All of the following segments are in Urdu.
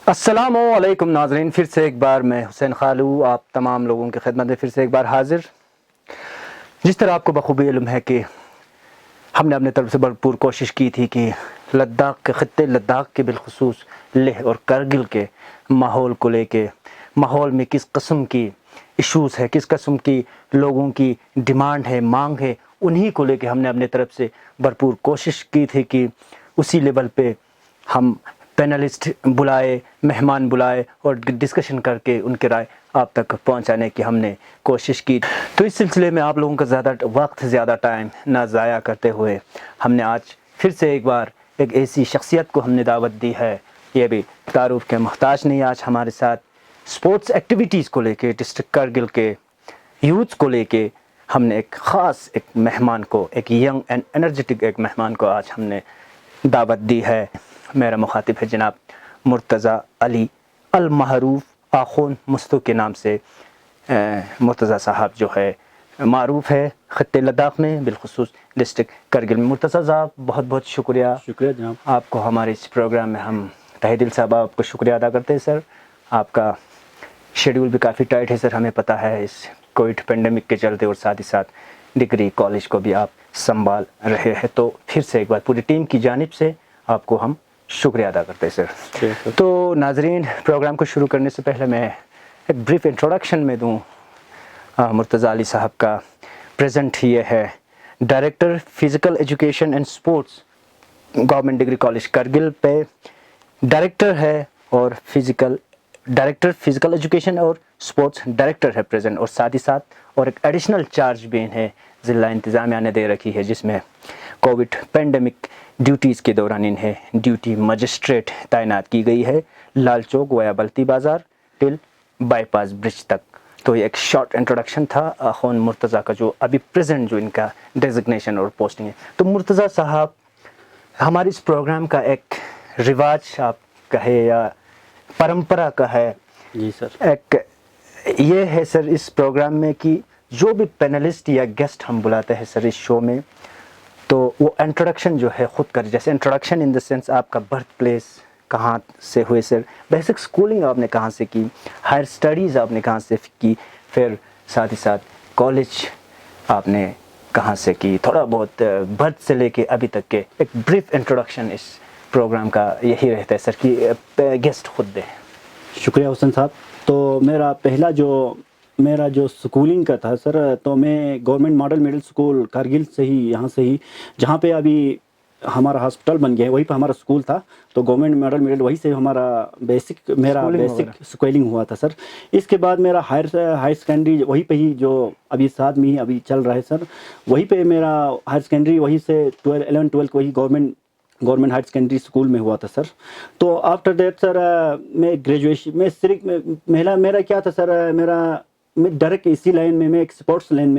السلام علیکم ناظرین، پھر سے ایک بار میں حسین خالو آپ تمام لوگوں کی خدمت میں پھر سے ایک بار حاضر. جس طرح آپ کو بخوبی علم ہے کہ ہم نے اپنے طرف سے بھرپور کوشش کی تھی کہ لداخ کے خطے لداخ کے بالخصوص لیہ اور کرگل کے ماحول کو لے کے، ماحول میں کس قسم کی ایشوز ہے، کس قسم کی لوگوں کی ڈیمانڈ ہے، مانگ ہے، انہی کو لے کے ہم نے اپنے طرف سے بھرپور کوشش کی تھی کہ اسی لیول پہ ہم پینلسٹ بلائے، مہمان بلائے اور ڈسکشن کر کے ان کے رائے آپ تک پہنچانے کی ہم نے کوشش کی. تو اس سلسلے میں آپ لوگوں کا زیادہ وقت، زیادہ ٹائم نہ ضائع کرتے ہوئے ہم نے آج پھر سے ایک بار ایک ایسی شخصیت کو ہم نے دعوت دی ہے، یہ بھی تعارف کے محتاج نہیں. آج ہمارے ساتھ اسپورٹس ایکٹیویٹیز کو لے کے، ڈسٹرکٹ کرگل کے یوتھ کو لے کے ہم نے ایک خاص ایک مہمان کو، ایک ینگ اینڈ انرجیٹک ایک مہمان کو آج ہم نے دعوت دی ہے. میرا مخاطب ہے جناب مرتضیٰ علی المعروف آخون مستو کے نام سے. مرتضیٰ صاحب جو ہے معروف ہے خطے لداخ میں، بالخصوص ڈسٹرکٹ کرگل میں. مرتضیٰ صاحب بہت بہت شکریہ جناب. آپ کو ہمارے اس پروگرام میں. ہم تہہ دل سے آپ کو شکریہ ادا کرتے ہیں سر. آپ کا شیڈیول بھی کافی ٹائٹ ہے سر، ہمیں پتہ ہے، اس کووڈ پینڈیمک کے چلتے، اور ساتھ ہی ساتھ ڈگری کالج کو بھی آپ سنبھال رہے ہیں. تو پھر سے ایک بار پوری ٹیم کی جانب سے آپ کو ہم شکریہ ادا کرتے ہیں سر. تو ناظرین، پروگرام کو شروع کرنے سے پہلے میں ایک بریف انٹروڈکشن میں دوں. مرتضیٰ علی صاحب کا پریزنٹ یہ ہے: director physical education and sports, government degree college Kargil پہ ڈائریکٹر ہے، اور ڈائریکٹر فزیکل ایجوکیشن اور سپورٹس ڈائریکٹر ہے پریزنٹ، اور ساتھ ہی ساتھ اور ایک ایڈیشنل چارج بھی انہیں ضلع انتظامیہ نے دے رکھی ہے، جس میں کووڈ پینڈیمک ڈیوٹیز کے دوران انہیں ڈیوٹی مجسٹریٹ تعینات کی گئی ہے، لال چوک ویا بلتی بازار ٹل بائی پاس برج تک. تو یہ ایک شارٹ انٹروڈکشن تھا آخون مرتضیٰ کا، جو ابھی پریزنٹ جو ان کا ڈیزگنیشن اور پوسٹنگ ہے. تو مرتضیٰ صاحب، ہمارے اس پروگرام کا ایک رواج آپ کہے یا پرمپرا کا ہے، جی سر. ایک یہ ہے سر اس پروگرام میں کہ جو بھی پینلسٹ یا گیسٹ ہم بلاتے ہیں سر اس شو میں، تو وہ انٹروڈکشن جو ہے خود کر، جیسے انٹروڈکشن ان دا سینس آپ کا برتھ پلیس کہاں سے ہوئے سر، بیسک سکولنگ آپ نے کہاں سے کی، ہائر اسٹڈیز آپ نے کہاں سے کی، پھر ساتھ ہی ساتھ کالج آپ نے کہاں سے کی، تھوڑا بہت برتھ سے لے کے ابھی تک کے ایک بریف انٹروڈکشن اس پروگرام کا یہی رہتا ہے سر کہ گیسٹ خود دیں. شکریہ حسن صاحب. تو میرا جو سکولنگ کا تھا سر، تو میں government model middle school Kargil سے ہی، یہاں سے ہی، جہاں پہ ابھی ہمارا ہاسپٹل بن گیا ہے، وہیں پہ ہمارا اسکول تھا. تو گورنمنٹ ماڈل مڈل وہیں سے ہمارا بیسک سکولنگ ہوا تھا سر. اس کے بعد میرا ہائر سیکنڈری وہیں پہ ہی، جو ابھی ساتھ میں ہی ابھی چل رہا ہے سر، وہیں پہ میرا ہائر سیکنڈری وہیں سے 11 12 وہی گورنمنٹ ہائر سیکنڈری اسکول میں ہوا تھا سر. تو آفٹر دیٹ سر میں گریجویشن میں صرف میرا کیا تھا سر، میں ڈائریکٹ اسی لائن میں ایک اسپورٹس لائن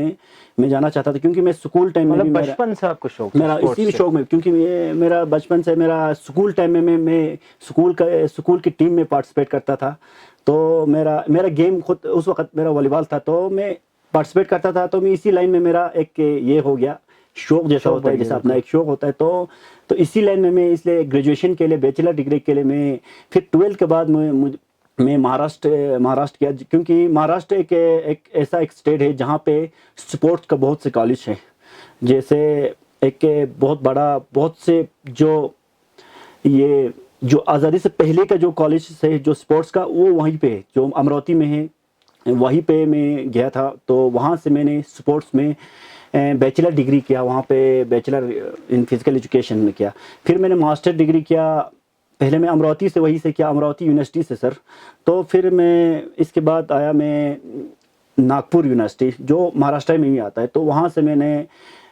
میں جانا چاہتا تھا، کیونکہ میں اسکول ٹائم میں بچپن سے آپ کو شوق میرا اسی شوق میں، کیونکہ میرا بچپن سے میرا اسکول ٹائم میں اسکول کی ٹیم میں پارٹیسپیٹ کرتا تھا. تو میرا گیم خود اس وقت میرا والی بال تھا، تو میں پارٹیسپیٹ کرتا تھا. تو میں اسی لائن میں میرا ایک یہ ہو گیا شوق جیسا ہوتا ہے، جیسا اپنا ایک شوق ہوتا ہے. تو اسی لائن میں اس لیے گریجویشن کے لیے، بیچلر ڈگری کے لیے میں پھر 12 کے بعد میں مہاراشٹر کیا، کیونکہ مہاراشٹر ایک ایسا اسٹیٹ ہے جہاں پہ سپورٹس کا بہت سے کالج ہیں. جیسے ایک بہت سے جو آزادی سے پہلے کا جو کالج ہے جو سپورٹس کا، وہ وہیں پہ جو امراوتی میں ہے، وہیں پہ میں گیا تھا. تو وہاں سے میں نے سپورٹس میں بیچلر ڈگری کیا، وہاں پہ بیچلر ان فزیکل ایجوکیشن میں کیا. پھر میں نے ماسٹر ڈگری کیا، پہلے میں امراوتی سے وہیں سے کیا، امراوتی یونیورسٹی سے سر. تو پھر میں اس کے بعد آیا میں ناگپور یونیورسٹی، جو مہاراشٹر میں ہی آتا ہے. تو وہاں سے میں نے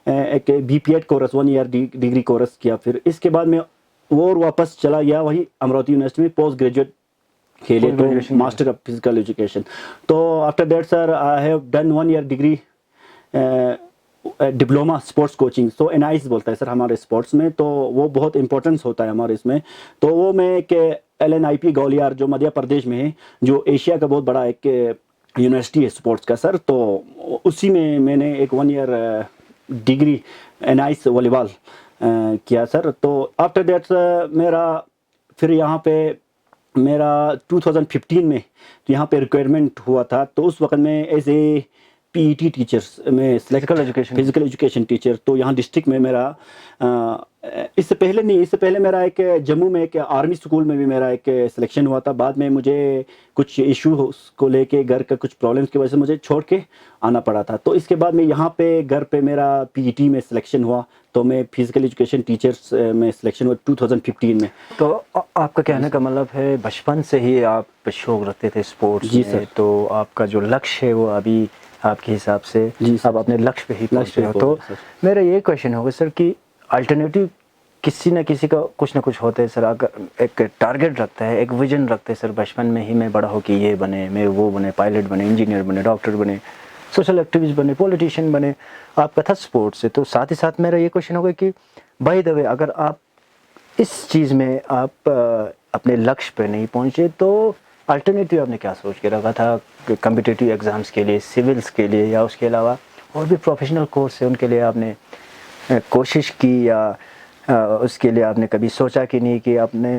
ایک B P Ed course 1 year degree course کیا. پھر اس کے بعد میں اور واپس چلا گیا وہی امراوتی یونیورسٹی میں پوسٹ گریجویٹ کے لیے، تو ماسٹر آف فزیکل ایجوکیشن. تو after that sir I have done 1 year degree diploma sports coaching. So NIS بولتا ہے سر ہمارے اسپورٹس میں، تو وہ بہت امپورٹنس ہوتا ہے ہمارے اس میں. تو وہ میں ایک LNIP گولیار جو مدھیہ پردیش میں ہے، جو ایشیا کا بہت بڑا ایک یونیورسٹی ہے اسپورٹس کا سر. تو اسی میں نے ایک 1 ایئر ڈگری NIS والی بال کیا سر. تو آفٹر دیٹ میرا پھر یہاں پہ میرا 2015 میں یہاں پہ ریکوائرمنٹ ہوا تھا, تو اس وقت میں as a P E T teacher میں فزیکل ایجوکیشن ٹیچر, تو یہاں ڈسٹرکٹ میں میرا اس سے پہلے نہیں, اس سے پہلے میرا ایک جموں میں ایک آرمی اسکول میں بھی میرا ایک سلیکشن ہوا تھا. بعد میں مجھے کچھ ایشو کو لے کے, گھر کا کچھ پرابلمس کی وجہ سے مجھے چھوڑ کے آنا پڑا تھا. تو اس کے بعد میں یہاں پہ گھر پہ میرا پی ای ٹی میں سلیکشن ہوا, تو میں فزیکل ایجوکیشن ٹیچرس میں سلیکشن ہوا 2015 میں. تو آپ کا کہنے کا مطلب ہے بچپن سے ہی آپ شوق رکھتے تھے اسپورٹس جی میں, سر. تو آپ کا جو لکش ہے وہ ابھی آپ کے حساب سے جی سر. آپ اپنے لکش پہ ہی لکش پہنچے پہ ہو. پہنچے تو سر. میرا یہ کویشچن ہوگا سر کہ الٹرنیٹیو کسی نہ کسی کا کچھ نہ کچھ ہوتا ہے سر. اگر ایک ٹارگیٹ رکھتا ہے, ایک ویژن رکھتا ہے سر بچپن میں ہی, میں بڑا ہو کہ یہ بنے, میں وہ بنے, پائلٹ بنے, انجینئر بنے, ڈاکٹر بنے, سوشل ایکٹیوسٹ بنے, پولیٹیشین بنے. آپ کا تھا اسپورٹس سے, تو ساتھ ہی ساتھ میرا یہ کویشچن ہوگا کہ بائی دا وے اگر آپ اس چیز میں آپ اپنے لکش پہ نہیں پہنچے تو الٹرنیٹیو آپ نے کیا سوچ کے رکھا تھا کمپٹیٹیو ایگزامس کے لیے, سولس کے لیے, یا اس کے علاوہ اور بھی پروفیشنل کورس ہے ان کے لیے آپ نے کوشش کی, یا اس کے لیے آپ نے کبھی سوچا کہ نہیں کہ آپ نے؟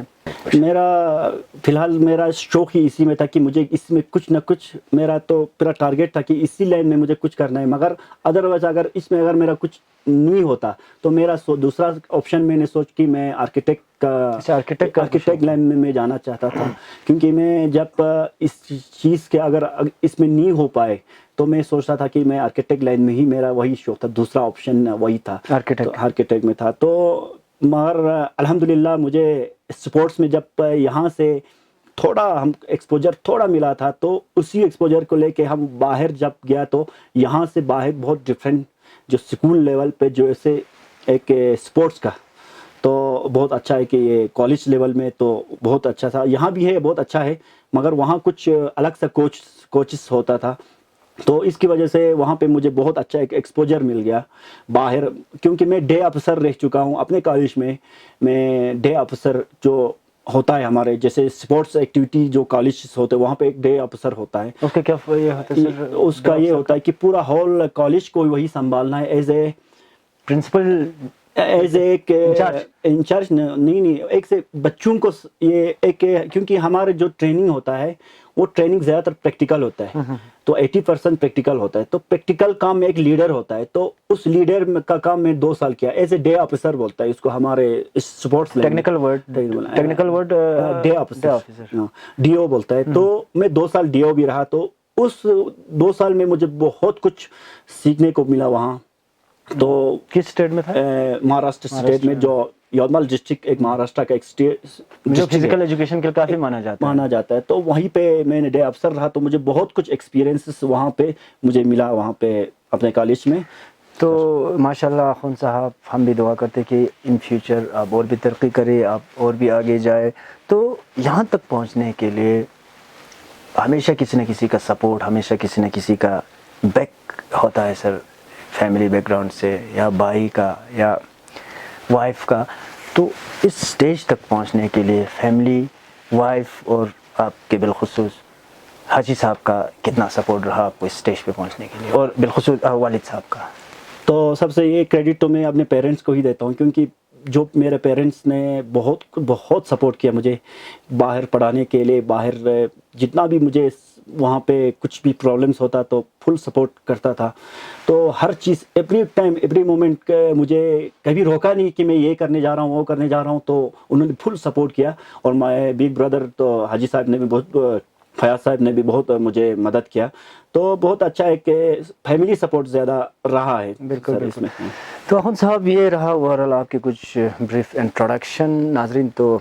میرا فی الحال میرا شوق ہی اسی میں تھا کہ مجھے اس میں کچھ نہ کچھ, میرا تو پورا ٹارگیٹ تھا کہ اسی لائن میں مجھے کچھ کرنا ہے. مگر ادروائز اگر اس میں اگر میرا کچھ نہیں ہوتا تو میرا دوسرا آپشن میں نے سوچ کہ میں آرکیٹیکٹ آرکیٹیکٹ لائن میں جانا چاہتا تھا. کیونکہ میں جب اس چیز کے اگر اس میں نہیں ہو پائے تو میں سوچتا تھا کہ میں آرکیٹیکٹ لائن میں ہی, میرا وہی شوق تھا, دوسرا آپشن وہی تھا, آرکیٹیکٹ میں تھا. تو مگر الحمدللہ مجھے اسپورٹس میں جب یہاں سے تھوڑا ہم ایکسپوجر تھوڑا ملا تھا, تو اسی ایکسپوجر کو لے کے ہم باہر جب گیا تو یہاں سے باہر بہت ڈفرینٹ جو اسکول لیول پہ جو ایسے ایک اسپورٹس کا تو بہت اچھا ہے کہ یہ کالج لیول میں تو بہت اچھا تھا, یہاں بھی ہے بہت اچھا ہے, مگر وہاں کچھ الگ سا کوچز ہوتا تھا. تو اس کی وجہ سے وہاں پہ مجھے بہت اچھا ایک ایکسپوجر مل گیا باہر, کیونکہ میں ڈے افسر رہ چکا ہوں اپنے کالج میں. میں ڈے افسر جو ہوتا ہے ہمارے جیسے اسپورٹس ایکٹیویٹی جو کالج ہوتے ہیں وہاں پہ ایک ڈے افسر ہوتا ہے. اس کا کیا یہ ہوتا ہے سر؟ اس کا یہ ہوتا ہے کہ پورا ہول کالج کو وہی سنبھالنا ہے as a principle, as a ایک انچارج نہیں, ایک سے بچوں کو یہ ایک, کیونکہ ہمارے جو ٹریننگ ہوتا ہے وہ ٹریننگ زیادہ تر پریکٹیکل ہوتا ہے, تو 80% پریکٹیکل ہوتا ہے. تو پریکٹیکل کام میں ایک لیڈر ہوتا ہے, تو اس لیڈر کا کام میں 2 سال کیا ایز اے ڈے آفیسر بولتا ہے اس کو ہمارے sports technical word day officer, D O بولتا ہے. تو میں 2 سال ڈی او بھی رہا, تو اس 2 سال میں مجھے بہت کچھ سیکھنے کو ملا وہاں. تو کس اسٹیٹ میں تھا؟ مہاراشٹر اسٹیٹ میں, جو یومال ڈسٹرکٹ ایک مہاراشٹر کا ایک اسٹیٹ جو فزیکل ایجوکیشن کے لیے کافی مانا جاتا ہے. تو وہیں پہ میں نے ڈے افسر رہا, تو مجھے بہت کچھ ایکسپیرینسز وہاں پہ مجھے ملا وہاں پہ اپنے کالج میں. تو ماشاءاللہ اخوند صاحب, ہم بھی دعا کرتے کہ ان فیوچر آپ اور بھی ترقی کریں, آپ اور بھی آگے جائے. تو یہاں تک پہنچنے کے لیے ہمیشہ کسی نہ کسی کا سپورٹ, ہمیشہ کسی نہ کسی کا بیک ہوتا ہے سر, فیملی بیک گراؤنڈ سے, یا بھائی کا یا وائف کا. تو اس سٹیج تک پہنچنے کے لیے فیملی, وائف اور آپ کے بالخصوص حاجی صاحب کا کتنا سپورٹ رہا آپ کو اس سٹیج پہ پہنچنے کے لیے, اور بالخصوص والد صاحب کا؟ تو سب سے یہ کریڈٹ تو میں اپنے پیرنٹس کو ہی دیتا ہوں, کیونکہ جو میرے پیرنٹس نے بہت سپورٹ کیا مجھے باہر پڑھانے کے لیے. باہر جتنا بھی مجھے وہاں پہ کچھ بھی پرابلمس ہوتا تو فل سپورٹ کرتا تھا. تو ہر چیز ایوری ٹائم ایوری مومنٹ مجھے کبھی روکا نہیں کہ میں یہ کرنے جا رہا ہوں وہ کرنے جا رہا ہوں. تو انہوں نے فل سپورٹ کیا. اور مائی بگ بردر تو حاجی صاحب نے بھی بہت, فیاض صاحب نے بھی بہت مجھے مدد کیا. تو بہت اچھا ہے کہ فیملی سپورٹ زیادہ رہا ہے. بالکل. تو اخوند صاحب یہ رہا اوورآل آپ کے کچھ بریف انٹروڈکشن. ناظرین, تو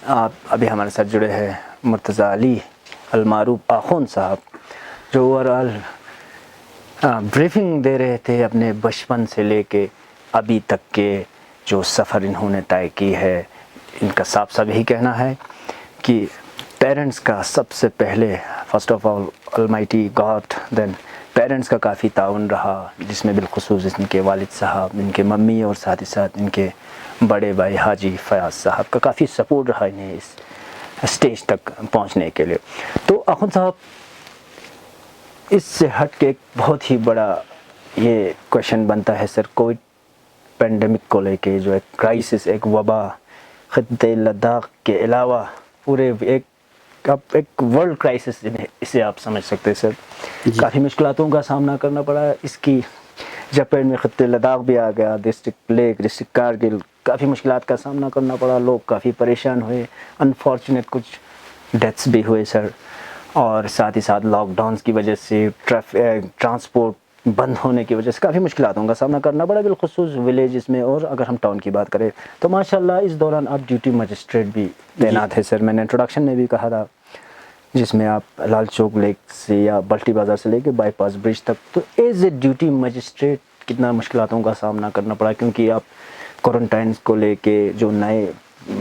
آپ ابھی ہمارے ساتھ جڑے ہیں مرتضی علی المعروف اخوند صاحب, جو اوورآل بریفنگ دے رہے تھے اپنے بچپن سے لے کے ابھی تک کے جو سفر انہوں نے طے کی ہے. ان کا صاف صاف یہی کہنا ہے کہ پیرنٹس کا سب سے پہلے, first of all almighty God, then parents کا کافی تعاون رہا, جس میں بالخصوص ان کے والد صاحب, ان کے ممی, اور ساتھ ہی ساتھ ان کے بڑے بھائی حاجی فیاض صاحب کا کافی سپورٹ رہا انہیں اس اسٹیج تک پہنچنے کے لیے. تو اخوند صاحب, اس سے ہٹ کے ایک بہت ہی بڑا یہ کویشچن بنتا ہے سر, کووڈ پینڈیمک کو لے کے, جو ایک کرائسس, ایک وبا خطے لداخ کے علاوہ پورے ایک ورلڈ کرائسس اسے آپ سمجھ سکتے ہیں سر. کافی مشکلاتوں کا سامنا کرنا پڑا. اس کی جب پیڑ میں خطے لداخ بھی آ گیا, ڈسٹرکٹ لیک, ڈسٹرکٹ کارگل, کافی مشکلات کا سامنا کرنا پڑا. لوگ کافی پریشان ہوئے, انفارچونیٹ کچھ ڈیتھس بھی ہوئے سر. اور ساتھ ہی ساتھ لاک ڈاؤنس کی وجہ سے ٹرانسپورٹ بند ہونے کی وجہ سے کافی مشکلاتوں کا سامنا کرنا پڑا, بالخصوص ولیجز میں. اور اگر ہم ٹاؤن کی بات کریں تو ماشاءاللہ اس دوران آپ ڈیوٹی مجسٹریٹ بھی تعینات ہے سر. میں نے انٹروڈکشن میں بھی کہا تھا, جس میں آپ لال چوک لیک سے یا بلٹی بازار سے لے کے بائی پاس برج تک, تو ایز اے ڈیوٹی مجسٹریٹ کتنا مشکلاتوں کا سامنا کرنا پڑا. کیونکہ آپ کوارنٹائنس کو لے کے جو نئے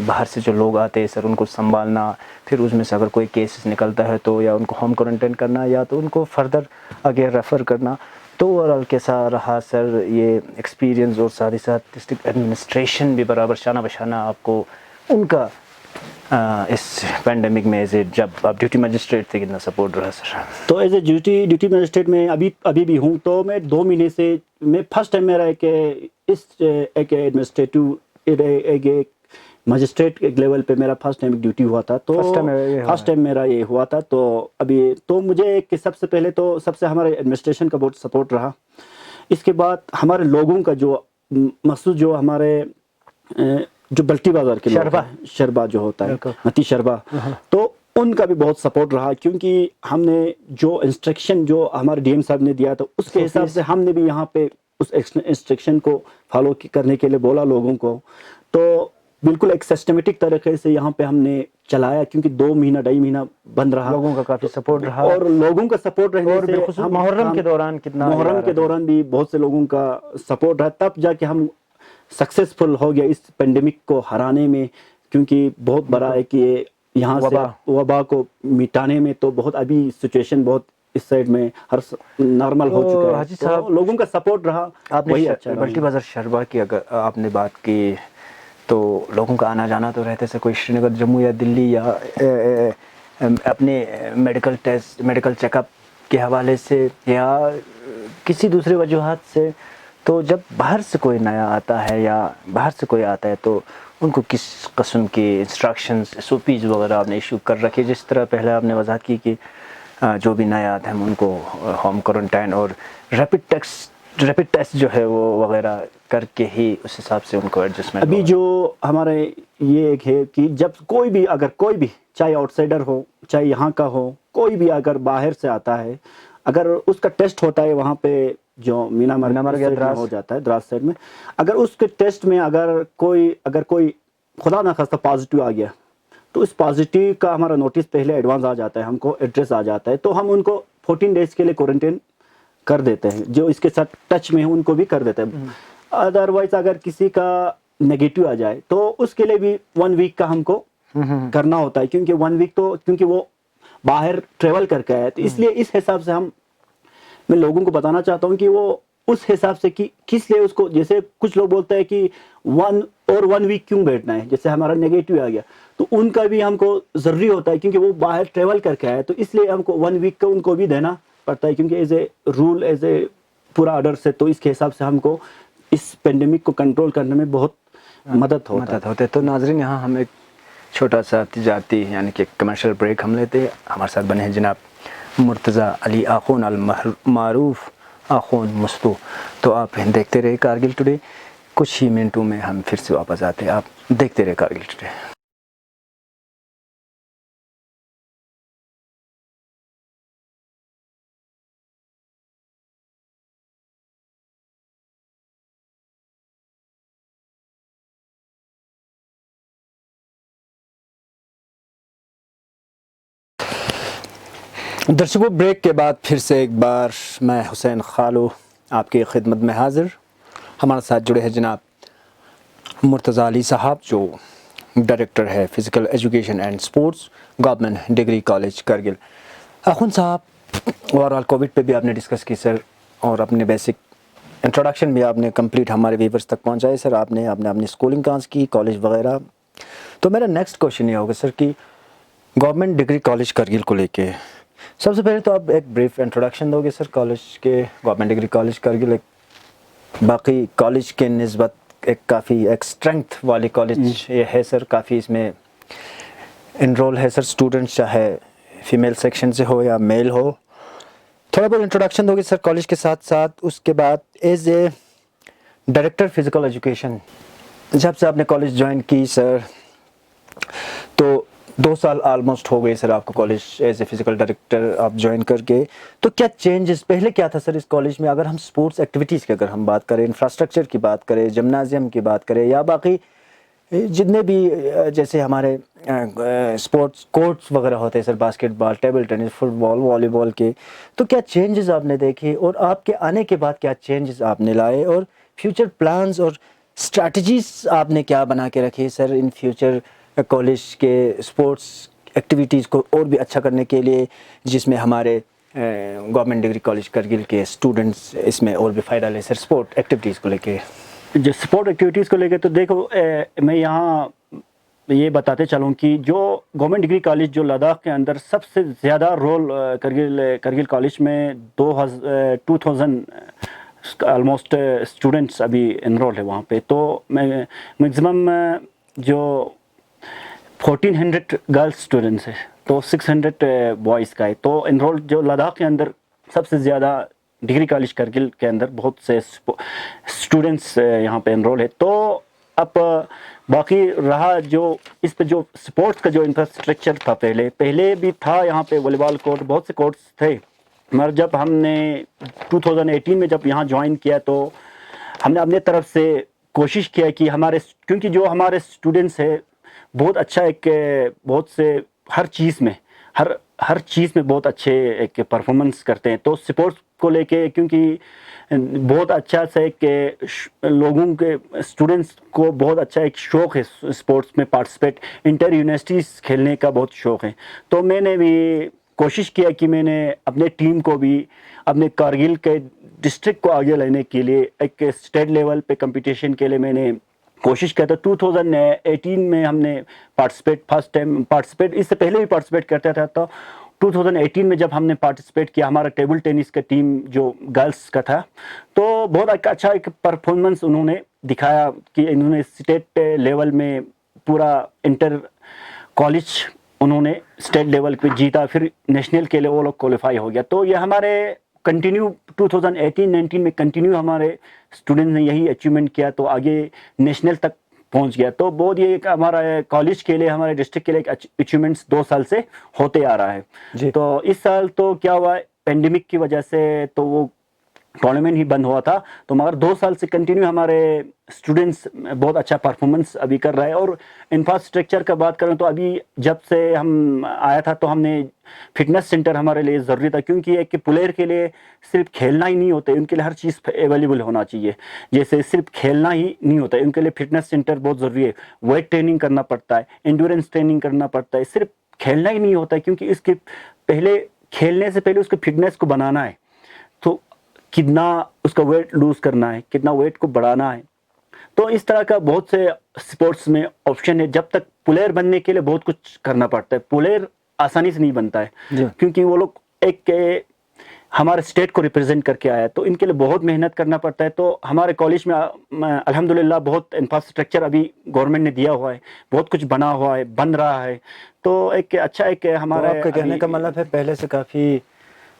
باہر سے جو لوگ آتے ہیں سر, ان کو سنبھالنا, پھر اس میں سے اگر کوئی کیسز نکلتا ہے تو یا ان کو ہوم کوارنٹائن کرنا یا تو ان کو فردر آگے ریفر کرنا. تو اوورآل کیسا رہا سر یہ ایکسپیرینس؟ اور ساتھ ہی ساتھ ڈسٹرکٹ ایڈمنسٹریشن بھی برابر شانہ بشانہ آپ کو ان کا اس پینڈیمک میں جب آپ ڈیوٹی مجسٹریٹ تھے کتنا سپورٹ رہا سر؟ تو ایز اے ڈیوٹی مجسٹریٹ میں ابھی بھی ہوں. تو میں 2 مہینے سے میں فرسٹ ٹائم میرا ایک ایڈمنسٹریٹو ایک مجسٹریٹ لیول پہ میرا فرسٹ ٹائم ڈیوٹی ہوا تھا. تو فرسٹ ٹائم میرا یہ ہوا تھا. تو ابھی تو مجھے سب سے پہلے تو سب سے ہمارے ایڈمنسٹریشن کا بہت سپورٹ رہا. اس کے بعد ہمارے لوگوں کا جو مخصوص جو ہمارے جو بلٹی بازار کے لوگ شربا جو ہوتا ہے متی شربا, تو ان کا بھی بہت سپورٹ رہا. کیونکہ ہم نے جو انسٹرکشن جو ہمارے ڈی ایم صاحب نے دیا تو اس کے حساب سے ہم نے بھی یہاں پہ اس انسٹرکشن کو فالو کرنے کے لیے بولا لوگوں کو. تو بالکل ایک سسٹمیٹک طریقے سے یہاں پہ ہم نے چلایا. کیونکہ 2 مہینہ 2.5 مہینہ بند رہا, لوگوں کا کافی سپورٹ رہا. اور لوگوں کا سپورٹ رہنے سے محرم کے دوران کتنا, محرم کے دوران بھی بہت سے لوگوں کا سپورٹ رہا. تب جا کے ہم سکسیسفل ہو گیا اس پینڈیمک کو ہرانے میں. کیونکہ بہت بڑا ہے کہ یہاں سے وبا کو مٹانے میں تو بہت ابھی سچویشن بہت اس سائڈ میں ہر نارمل ہو چکا ہے. حاجی صاحب لوگوں کا سپورٹ رہا. آپ نے بلٹی بازار شربا کی اگر آپ نے بات کی تو لوگوں کا آنا جانا تو رہتے سے کوئی شری نگر جموں یا دلی یا اپنے میڈیکل چیک اپ کے حوالے سے یا کسی دوسرے وجوہات سے. تو جب باہر سے کوئی نیا آتا ہے یا باہر سے کوئی آتا ہے تو ان کو کس قسم کی انسٹرکشنز SOPs وغیرہ آپ نے ایشو کر رکھی؟ جس طرح پہلے آپ نے وضاحت کی کہ جو بھی نیا آتا ہے ہم ان کو ہوم کوارنٹائن اور ریپڈ ٹیسٹ جو ہے وہ وغیرہ کر کے ہی اس حساب سے ان کو ایڈجسٹمنٹ. ابھی جو ہمارے یہ ایک ہے کہ جب کوئی بھی اگر کوئی بھی چاہے آؤٹ سائڈر ہو چاہے یہاں کا ہو, کوئی بھی اگر باہر سے آتا ہے, اگر اس کا ٹیسٹ ہوتا ہے وہاں پہ جو مینا مرگ ہو جاتا ہے دراز سائڈ میں, اگر اس کے ٹیسٹ میں اگر کوئی خدا نہ خواستہ پازیٹیو آ گیا تو اس پازیٹیو کا ہمارا نوٹس پہلے ایڈوانس آ جاتا ہے, ہم کو ایڈریس آ جاتا ہے. تو ہم ان کو 14 ڈیز کے لیے کوارنٹائن کر دیتے ہیں. جو اس کے ساتھ ٹچ میں ہیں ان کو بھی کر دیتے ہیں. ادروائز اگر کسی کا نیگیٹو آ جائے تو اس کے لیے بھی 1 ویک کا ہم کو کرنا ہوتا ہے. کیونکہ 1 ویک تو کیونکہ وہ باہر ٹریول کر کے آیا, تو اس لیے اس حساب سے میں لوگوں کو بتانا چاہتا ہوں کہ وہ اس حساب سے کہ کس لیے اس کو, جیسے کچھ لوگ بولتے ہیں کہ 1 ویک کیوں بیٹھنا ہے, جیسے ہمارا نیگیٹو آ گیا تو ان کا بھی ہم کو ضروری ہوتا ہے کیونکہ وہ باہر ٹریول کر کے آئے, تو اس لیے ہم کو 1 ویک کا ان کو بھی دینا پڑتا ہے. کیونکہ as a rule as a پورا آرڈر سے, تو اس کے حساب سے ہم کو اس پینڈیمک کو کنٹرول کرنے میں بہت مدد ہوتا ہے. تو ناظرین یہاں ہم ایک چھوٹا سا تجارتی یعنی کہ کمرشل بریک ہم لیتے ہیں. ہمارے ساتھ بنے ہیں جناب مرتضیٰ علی آخون المعروف آخون مستو. تو آپ دیکھتے رہے کارگل ٹوڈے. کچھ ہی منٹوں میں ہم پھر سے واپس آتے ہیں. آپ دیکھتے رہے کارگل ٹوڈے. درشکوں بریک کے بعد پھر سے ایک بار میں حسین خالو آپ کی خدمت میں حاضر. ہمارے ساتھ جڑے ہیں جناب مرتضیٰ علی صاحب جو ڈائریکٹر ہے physical education and sports government degree college Kargil. Akhoon صاحب اوورآل کووڈ پہ بھی آپ نے ڈسکس کی سر, اور اپنے بیسک انٹروڈکشن بھی آپ نے کمپلیٹ ہمارے ویورز تک پہنچائے سر. آپ نے اپنی اسکولنگ کہاں کی, کالج وغیرہ. تو میرا نیکسٹ کوشچن یہ ہوگا سر کہ گورنمنٹ ڈگری کالج کرگل کو لے کے سب سے پہلے تو آپ ایک بریف انٹروڈکشن دو گے سر کالج کے. گورنمنٹ ڈگری کالج کرگل ایک باقی کالج کے نسبت ایک کافی ایک اسٹرینتھ والی کالج یہ ہے سر. کافی اس میں انرول ہے سر اسٹوڈنٹس چاہے فیمیل سیکشن سے ہو یا میل ہو. تھوڑا بہت انٹروڈکشن ہوگی سر کالج کے ساتھ ساتھ. اس کے بعد as a director physical education جب سے آپ نے کالج جوائن کی سر تو 2 سال آلموسٹ ہو گئے سر آپ کو college as a physical director آپ جوائن کر کے. تو کیا چینجز پہلے کیا تھا سر اس کالج میں؟ اگر ہم اسپورٹس ایکٹیویٹیز کی اگر ہم بات کریں, انفراسٹرکچر کی بات کریں, جمنازیم کی بات کریں یا باقی جتنے بھی جیسے ہمارے اسپورٹس کورٹس وغیرہ ہوتے ہیں سر, باسکٹ بال, ٹیبل ٹینس, فٹ بال, والی بال کے, تو کیا چینجز آپ نے دیکھے اور آپ کے آنے کے بعد کیا چینجز آپ نے لائے اور فیوچر پلانز اور اسٹریٹجیز آپ نے کیا بنا کے رکھی سر ان فیوچر کالج کے اسپورٹس ایکٹیویٹیز کو اور بھی اچھا کرنے کے لیے, جس میں ہمارے گورنمنٹ ڈگری کالج کرگل کے اسٹوڈنٹس اس میں اور بھی فائدہ لے سر اسپورٹ ایکٹیویٹیز کو لے کے؟ جو سپورٹ ایکٹیویٹیز کو لے کے تو دیکھو میں یہاں یہ بتاتے چلوں کہ جو گورنمنٹ ڈگری کالج جو لداخ کے اندر سب سے زیادہ رول کرگل کالج میں 2000 آلموسٹ اسٹوڈنٹس ابھی انرول ہے وہاں پہ. تو میں میکسیمم جو 1400 گرلس اسٹوڈنٹس ہے تو 600 بوائز کا ہے. تو انرول جو لداخ کے اندر سب سے زیادہ ڈگری کالج کرگل کے اندر بہت سے اسٹوڈنٹس یہاں پہ انرول ہے. تو اب باقی رہا جو اس پہ جو سپورٹس کا جو انفراسٹرکچر تھا پہلے بھی تھا یہاں پہ والی بال کورٹ, بہت سے کورٹس تھے, مگر جب ہم نے 2018 میں جب یہاں جوائن کیا تو ہم نے اپنے طرف سے کوشش کیا کہ کیونکہ جو ہمارے اسٹوڈنٹس ہے بہت اچھا بہت سے ہر چیز میں بہت اچھے ایک پرفارمنس کرتے ہیں. تو سپورٹس کو لے کے کیونکہ بہت اچھا سے ایک لوگوں کے اسٹوڈنٹس کو بہت اچھا ایک شوق ہے اسپورٹس میں پارٹیسپیٹ, انٹر یونیورسٹیز کھیلنے کا بہت شوق ہے. تو میں نے بھی کوشش کیا کہ میں نے اپنے ٹیم کو بھی اپنے کارگل کے ڈسٹرکٹ کو آگے لینے کے لیے ایک اسٹیٹ لیول پہ کمپٹیشن کے لیے میں نے کوشش کیا. تھا 2018 میں ہم نے فرسٹ ٹائم پارٹیسپیٹ, اس سے پہلے بھی پارٹیسپیٹ کرتا تھا. تو 2018 میں جب ہم نے پارٹیسپیٹ کیا, ہمارا ٹیبل ٹینس کا ٹیم جو گرلس کا تھا, تو بہت اچھا ایک پرفارمنس انہوں نے دکھایا کہ انہوں نے اسٹیٹ لیول میں پورا انٹر کالج انہوں نے اسٹیٹ لیول پہ جیتا, پھر نیشنل کے لیے وہ لوگ کوالیفائی ہو گیا. تو یہ ہمارے کنٹینیو 2018-19 میں کنٹینیو ہمارے اسٹوڈنٹ نے یہی اچیومنٹ کیا, تو آگے نیشنل تک پہنچ گیا. تو بہت یہ ایک ہمارا کالج کے لیے ہمارے ڈسٹرکٹ کے لیے ایک اچیومنٹس 2 سال سے ہوتے آ رہا ہے جی. تو اس سال تو کیا ہوا پینڈیمک کی وجہ سے تو وہ ٹورنامنٹ ہی بند ہوا تھا, تو مگر 2 سال سے کنٹینیو ہمارے اسٹوڈنٹس بہت اچھا پرفارمنس ابھی کر رہا ہے. اور انفراسٹرکچر کا بات کریں تو ابھی جب سے ہم آیا تھا تو ہم نے فٹنس سینٹر ہمارے لیے ضروری تھا, کیونکہ ایک پلیئر کے لیے صرف کھیلنا ہی نہیں ہوتا ہے, ان کے لیے ہر چیز اویلیبل ہونا چاہیے. جیسے صرف کھیلنا ہی نہیں ہوتا ہے, ان کے لیے فٹنس سینٹر بہت ضروری ہے. ویٹ ٹریننگ کرنا پڑتا ہے, انڈورینس ٹریننگ کرنا پڑتا ہے, صرف کھیلنا ہی نہیں ہوتا ہے, کیونکہ اس کے پہلے کھیلنے سے پہلے اس کے فٹنس کو بنانا ہے. تو کتنا اس کا ویٹ لوز کرنا ہے, کتنا ویٹ کو بڑھانا ہے. تو اس طرح کا بہت سے سپورٹس میں آپشن ہے. جب تک پلیئر بننے کے لیے بہت کچھ کرنا پڑتا ہے, پلیئر آسانی سے نہیں بنتا ہے, کیونکہ وہ لوگ ایک ہمارے اسٹیٹ کو ریپرزینٹ کر کے آیا, تو ان کے لیے بہت محنت کرنا پڑتا ہے. تو ہمارے کالج میں الحمدللہ بہت انفراسٹرکچر ابھی گورنمنٹ نے دیا ہوا ہے, بہت کچھ بنا ہوا ہے, بن رہا ہے. تو ایک اچھا ایک ہمارا آپ کا کہنے کا مطلب ہے پہلے سے کافی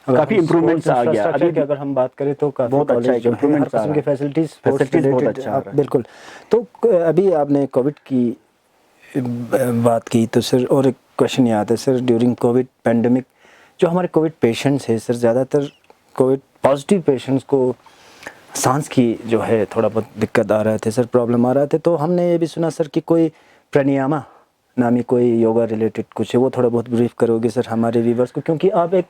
امپرومنٹس آ گیا. ابھی اگر ہم بات کریں تو کافی بہت اچھا کالج جو ہے ہر قسم کی فیسلٹیز بہت اچھا. بالکل. تو ابھی آپ نے کووڈ کی بات کی تو سر اور ایک کویشچن یاد ہے سر, ڈیورنگ کووڈ پینڈیمک جو ہمارے کووڈ پیشنٹس ہیں سر, زیادہ تر کووڈ پازیٹیو پیشنٹس کو سانس کی جو ہے تھوڑا بہت دقت آ رہے تھے سر, پرابلم آ رہے تھے. تو ہم نے یہ بھی سنا سر کہ کوئی پرانیاما نامی کوئی یوگا ریلیٹڈ کچھ ہے, وہ تھوڑا بہت بریف کرو گے سر ہمارے ویورس کو, کیونکہ آپ ایک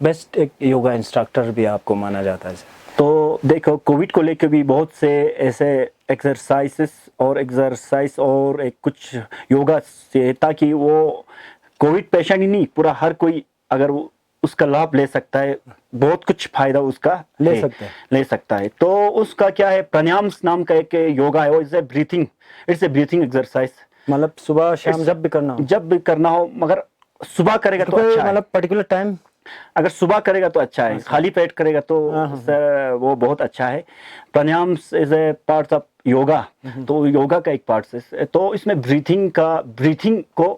بیسٹ ایک یوگا انسٹرکٹر بھی آپ کو مانا جاتا ہے سر. تو دیکھو کووڈ کو لے کے بھی بہت سے ایسے ایکسرسائز اور ایک کچھ یوگا سے, تاکہ وہ کووڈ پیشنٹ ہی نہیں پورا ہر کوئی اگر وہ اس کا لابھ لے سکتا ہے, بہت کچھ فائدہ اس کا لے سکتا ہے. تو اس کا کیا ہے, پرانیامس نام کا ایک یوگا ہے, اٹس اے بریتھنگ ایکسرسائز. مطلب صبح شام جب بھی کرنا ہو, مگر صبح کرے گا تو اچھا ہے. مطلب پرٹیکولر ٹائم اگر صبح کرے گا تو اچھا ہے, خالی پیٹ کرے گا تو وہ بہت اچھا ہے. پرانیامس از اے پارٹ آف یوگا, تو یوگا کا ایک پارٹ ہے. تو اس میں بریتھنگ کو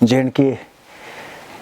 J&K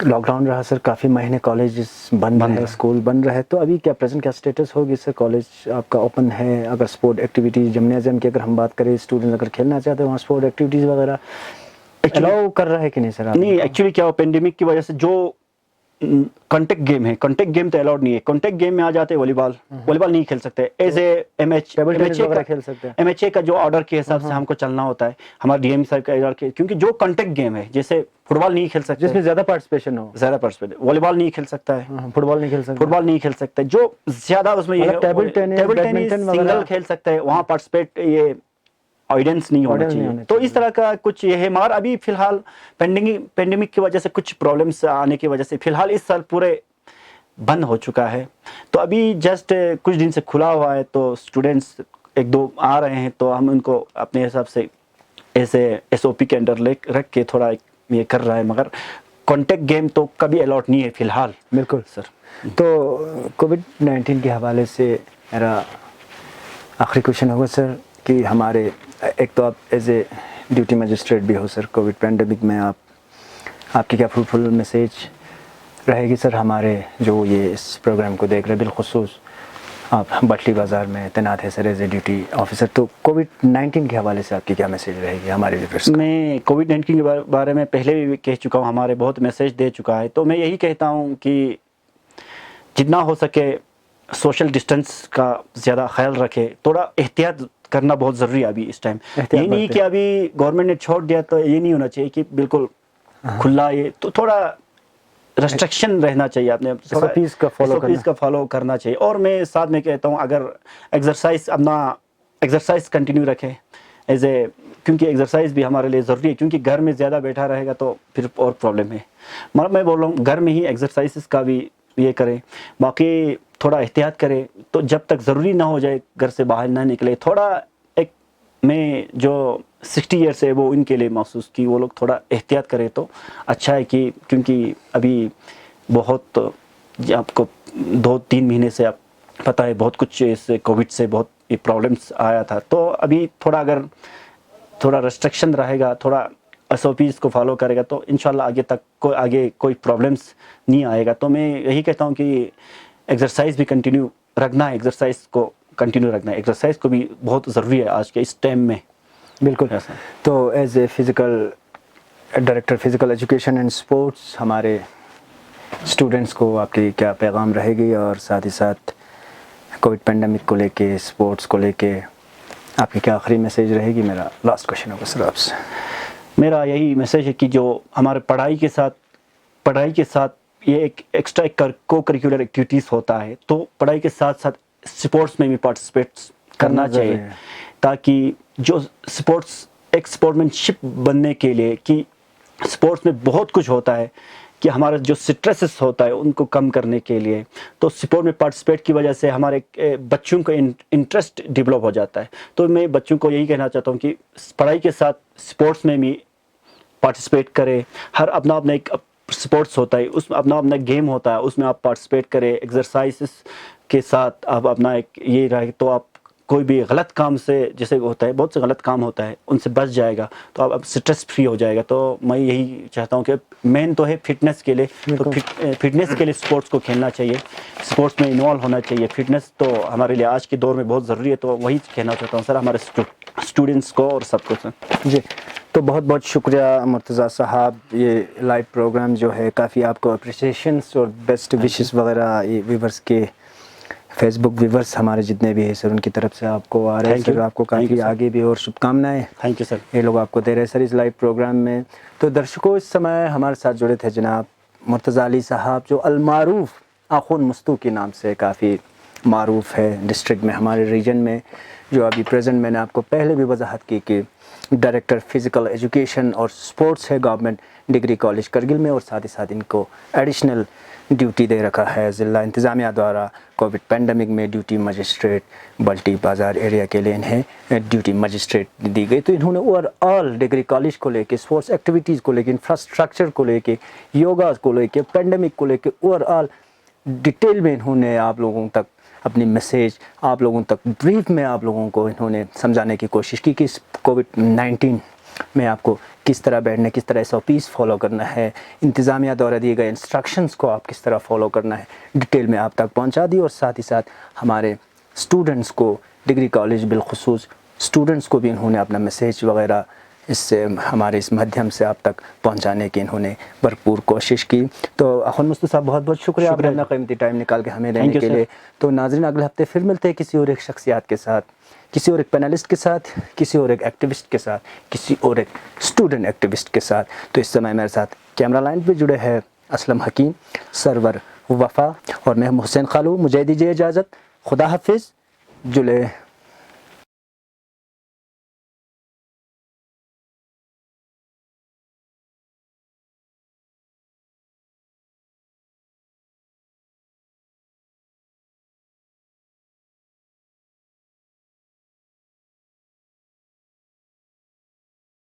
لاک ڈاؤن رہا سر, کافی مہینے کالجز بند رہے, اسکول بند رہے, تو ابھی کیا پریزنٹ کیا اسٹیٹس ہوگی سر؟ کالج آپ کا اوپن ہے؟ اگر اسپورٹ ایکٹیویٹیز جمنازیم کی اگر ہم بات کریں, اسٹوڈنٹ اگر کھیلنا چاہتے ہیں وہاں اسپورٹ ایکٹیویٹیز وغیرہ الاؤ کر رہا ہے کہ نہیں سر؟ آپ نہیں, ایکچولی کیا ہو, پینڈیمک کی وجہ سے جو کانٹیکٹ گیم ہے, کانٹیکٹ گیم تو الاؤڈ نہیں ہے. کانٹیکٹ گیم میں آ جاتے ہیں والی بال نہیں کھیل سکتے ایز اے ایم ایچ کھیل سکتے ہیں. ایم ایچ اے کا جو آرڈر کے حساب سے ہم کو چلنا ہوتا ہے, ہمارا ڈی ایم صاحب کا آرڈر کے, کیونکہ جو کانٹیکٹ گیم ہے, جیسے فٹ بال نہیں کھیل سکتے جس میں زیادہ پارٹیسپیشن ہو, زیادہ پارٹیسپیٹ, والی بال نہیں کھیل سکتا ہے, فٹ بال نہیں کھیل سکتے, فٹ بال نہیں کھیل سکتے, جو زیادہ اس میں یہ مطلب ٹیبل ٹینس سنگل کھیل سکتا ہے, وہاں پارٹیسپیٹ یہ آئیڈینس نہیں ہونا چاہیے. تو اس طرح کا کچھ یہ ہے, مگر ابھی فی الحال پینڈیمک کی وجہ سے کچھ پرابلمس آنے کی وجہ سے فی الحال اس سال پورے بند ہو چکا ہے. تو ابھی جسٹ کچھ دن سے کھلا ہوا ہے, تو اسٹوڈینٹس ایک دو آ رہے ہیں, تو ہم ان کو اپنے حساب سے ایسے ایس او پی کے انڈر رکھ کے تھوڑا یہ کر رہا ہے, مگر کانٹیکٹ گیم تو کبھی الاٹ نہیں ہے فی الحال. بالکل سر. تو کووڈ-19 کے حوالے سے میرا آخری کوشچن ہوگا سر کہ ہمارے ایک تو آپ ایز اے ڈیوٹی مجسٹریٹ بھی ہو سر, کووڈ پینڈیمک میں آپ کی کیا فروٹفل میسیج رہے گی سر ہمارے جو یہ اس پروگرام کو دیکھ رہے, بالخصوص آپ بٹلی بازار میں تعینات ہے سر ایز اے ڈیوٹی آفیسر, تو کووڈ-19 کے حوالے سے آپ کی کیا میسیج رہے گی ہمارے ویورز کو؟ میں کووڈ-19 کے بارے میں پہلے بھی کہہ چکا ہوں, ہمارے بہت میسیج دے چکا ہے, تو میں یہی کہتا ہوں کہ جتنا ہو سکے سوشل ڈسٹینس کا زیادہ خیال رکھے, تھوڑا احتیاط کرنا بہت ضروری ہے ابھی اس ٹائم. یہ نہیں کہ ابھی گورنمنٹ نے چھوڑ دیا تو یہ نہیں ہونا چاہیے کہ بالکل کھلا, یہ تو تھوڑا ریسٹرکشن رہنا چاہیے, آپ نے SOPs کا فالو کرنا چاہیے. اور میں ساتھ میں کہتا ہوں اگر ایکسرسائز کنٹینیو رکھیں ایز اے, کیونکہ ایکسرسائز بھی ہمارے لیے ضروری ہے, کیونکہ گھر میں زیادہ بیٹھا رہے گا تو پھر اور پرابلم ہے. مگر میں بول رہا ہوں گھر میں ہی ایکسرسائز کا بھی یہ کریں, باقی تھوڑا احتیاط کرے, تو جب تک ضروری نہ ہو جائے گھر سے باہر نہ نکلے. تھوڑا ایک میں جو 60 ایئرس ہے وہ ان کے لیے محسوس کی وہ لوگ تھوڑا احتیاط کرے تو اچھا ہے, کہ کیونکہ ابھی بہت آپ کو 2-3 مہینے سے آپ پتہ ہے بہت کچھ اس کووڈ سے بہت یہ پرابلمس آیا تھا. تو ابھی تھوڑا اگر تھوڑا ریسٹرکشن رہے گا, تھوڑا ایس او پیز کو فالو کرے گا, تو انشاءاللہ آگے کوئی پرابلمس نہیں آئے گا. تو میں یہی کہتا ہوں کہ ایکسرسائز بھی کنٹینیو رکھنا ہے, ایکسرسائز کو بھی بہت ضروری ہے آج کے اس ٹائم میں. بالکل. تو as a physical director physical education and sports, ہمارے اسٹوڈنٹس کو آپ کی کیا پیغام رہے گی, اور ساتھ ہی ساتھ کووڈ پینڈیمک کو لے کے, اسپورٹس کو لے کے آپ کی کیا آخری میسیج رہے گی؟ میرا لاسٹ کوشچن ہوگا سر آپ سے. میرا یہی میسیج ہے کہ جو ہمارے پڑھائی کے ساتھ یہ ایک ایکسٹرا کو کریکولر ایکٹیویٹیز ہوتا ہے, تو پڑھائی کے ساتھ ساتھ اسپورٹس میں بھی پارٹیسپیٹ کرنا چاہیے, تاکہ جو ایک اسپورٹ مین شپ بننے کے لیے, کہ اسپورٹس میں بہت کچھ ہوتا ہے, کہ ہمارا جو سٹریسز ہوتا ہے ان کو کم کرنے کے لیے, تو اسپورٹ میں پارٹیسپیٹ کی وجہ سے ہمارے بچوں کا انٹرسٹ ڈیولپ ہو جاتا ہے. تو میں بچوں کو یہی کہنا چاہتا ہوں کہ پڑھائی کے ساتھ اسپورٹس میں بھی پارٹیسپیٹ کرے. ہر اپنا ایک اسپورٹس ہوتا ہے, اس میں اپنا گیم ہوتا ہے, اس میں آپ پارٹیسپیٹ کرے. ایکسرسائز کے ساتھ آپ اپنا ایک یہ رہے, تو آپ کوئی بھی غلط کام سے, جیسے ہوتا ہے بہت سے غلط کام ہوتا ہے, ان سے بچ جائے گا, تو آپ اسٹریس فری ہو جائے گا. تو میں یہی چاہتا ہوں کہ مین تو ہے فٹنس کے لیے, تو فٹنس کے لیے اسپورٹس کو کھیلنا چاہیے, اسپورٹس میں انوالو ہونا چاہیے. فٹنس تو ہمارے لیے آج کے دور میں بہت ضروری ہے. تو وہی کہنا چاہتا ہوں سر ہمارے اسٹوڈنٹس کو اور سب کو. سر جی, تو بہت بہت شکریہ مرتضیٰ صاحب. یہ لائیو پروگرام جو ہے کافی آپ کو اپریشیشنس اور بیسٹ وشز وغیرہ یہ ویورس کے فیس بک ویورس ہمارے جتنے بھی ہیں سر ان کی طرف سے آپ کو آ رہے ہیں سر. آپ کو کافی آگے بھی اور شبھ کامنائیں تھینک یو سر, یہ لوگ آپ کو دے رہے ہیں سر اس لائیو پروگرام میں. تو درشکوں اس سمے ہمارے ساتھ جڑے تھے جناب مرتضیٰ علی صاحب, جو المعروف آخوند مستو کے نام سے کافی معروف ہے ڈسٹرکٹ میں, ہمارے ریجن میں, جو ابھی پریزنٹ میں نے آپ کو پہلے بھی وضاحت کی کہ ڈائریکٹر فزیکل ایجوکیشن اور اسپورٹس ہے گورنمنٹ ڈگری کالج کرگل میں, اور ساتھ ہی ساتھ ان کو ایڈیشنل ڈیوٹی دے رکھا ہے ضلع انتظامیہ دوارا کووڈ پینڈیمک میں ڈیوٹی مجسٹریٹ بلٹی بازار ایریا کے لیے انہیں ڈیوٹی مجسٹریٹ دی گئی. تو انہوں نے اوور آل ڈگری کالج کو لے کے, اسپورٹس ایکٹیویٹیز کو لے کے, انفراسٹرکچر کو لے کے, یوگا کو لے کے, پینڈیمک کو لے کے اوور آل ڈیٹیل میں انہوں نے آپ لوگوں تک اپنی میسیج, آپ لوگوں تک بریف میں آپ لوگوں کو انہوں نے سمجھانے کی کوشش کی کہ اس کووڈ-19 میں آپ کو کس طرح بیٹھنا ہے, کس طرح SOPs فالو کرنا ہے, انتظامیہ دوارا دیے گئے انسٹرکشنز کو آپ کس طرح فالو کرنا ہے, ڈیٹیل میں آپ تک پہنچا دی. اور ساتھ ہی ساتھ ہمارے اسٹوڈنٹس کو, ڈگری کالج بالخصوص اسٹوڈنٹس کو بھی انہوں نے اپنا میسیج وغیرہ اس سے ہمارے اس مدھیم سے آپ تک پہنچانے کی انہوں نے بھرپور کوشش کی. تو اخوان مصطفی صاحب بہت بہت شکریہ آپ نے اپنا قیمتی ٹائم نکال کے ہمیں دینے کے لیے. تو ناظرین اگلے ہفتے پھر ملتے ہیں کسی اور ایک شخصیات کے ساتھ, کسی اور ایک پینلسٹ کے ساتھ, کسی اور ایک ایکٹیوسٹ کے ساتھ, کسی اور ایک اسٹوڈنٹ ایکٹیوسٹ کے ساتھ. تو اس سمے میرے ساتھ کیمرہ لائن پہ جڑے ہیں اسلم حکیم, سرور وفا اور میں حسین خالو. مجھے دیجیے اجازت, خدا حافظ, جلے